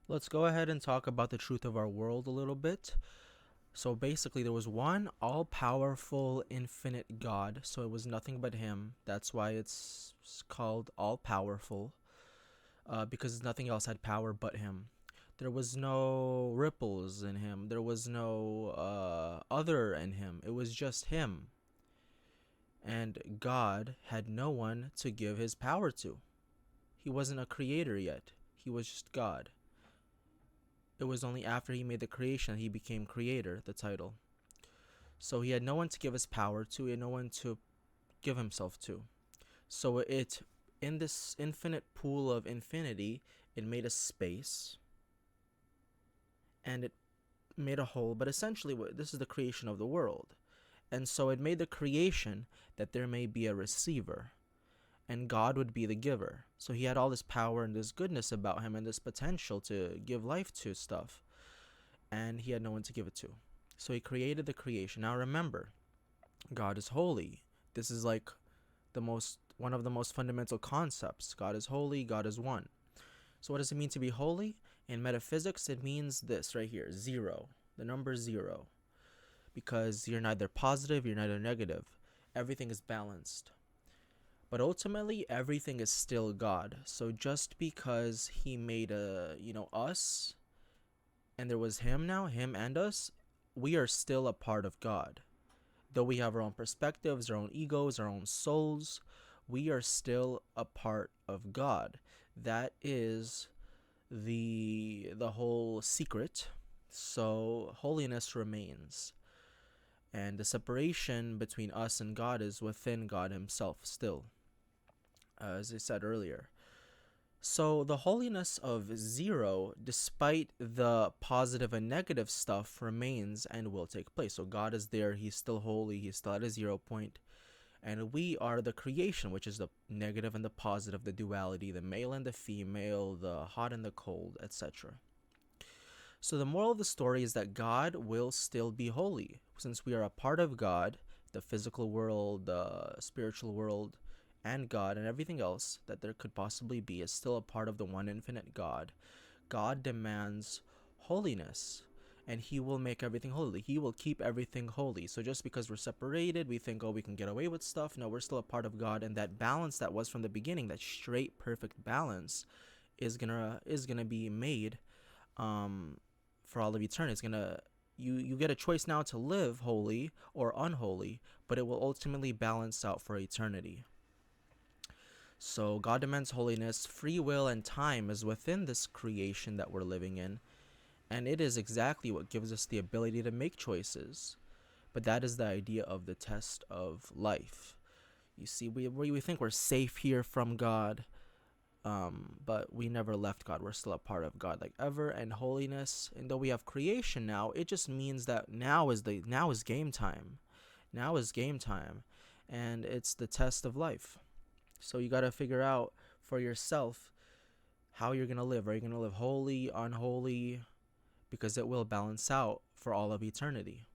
Let's go ahead and talk about the truth of our world a little bit. So basically, there was one all powerful, infinite God. So it was nothing but Him. That's why it's called all powerful, because nothing else had power but Him. There was no ripples in Him, there was no other in Him. It was just Him. And God had no one to give His power to. He wasn't a creator yet, He was just God. It was only after he made the creation that he became creator, the title. So he had no one to give his power to, he had no one to give himself to. So in this infinite pool of infinity, it made a space and it made a hole, but essentially this is the creation of the world. And so it made the creation that there may be a receiver and God would be the giver. So he had all this power and this goodness about him and this potential to give life to stuff, and he had no one to give it to. So he created the creation. Now remember, God is holy. This is like the most one of the most fundamental concepts. God is holy, God is one. So what does it mean to be holy? In metaphysics, it means this right here, zero. The number zero. Because you're neither positive, you're neither negative. Everything is balanced. But ultimately, everything is still God. So just because he made us, and there was him now, him and us, we are still a part of God. Though we have our own perspectives, our own egos, our own souls, we are still a part of God. That is the whole secret. So holiness remains. And the separation between us and God is within God himself still, as I said earlier. So the holiness of zero, despite the positive and negative stuff, remains and will take place. So God is there, he's still holy, he's still at a 0 point. And we are the creation, which is the negative and the positive, the duality, the male and the female, the hot and the cold, etc. So the moral of the story is that God will still be holy. Since we are a part of God, the physical world, the spiritual world, and God and everything else that there could possibly be is still a part of the one infinite God. God demands holiness, and he will make everything holy. He will keep everything holy. So just because we're separated, we think, oh, we can get away with stuff. No, we're still a part of God, and that balance that was from the beginning, that straight perfect balance, is gonna be made for all of eternity. It's gonna you get a choice now to live holy or unholy, but it will ultimately balance out for eternity. So God demands holiness, free will, and time is within this creation that we're living in, and it is exactly what gives us the ability to make choices. But that is the idea of the test of life. You see, we think we're safe here from God, but we never left God. We're still a part of God, like ever. And holiness, and though we have creation now, it just means that now is game time. Now is game time, and it's the test of life. So you got to figure out for yourself how you're going to live. Are you going to live holy, unholy? Because it will balance out for all of eternity.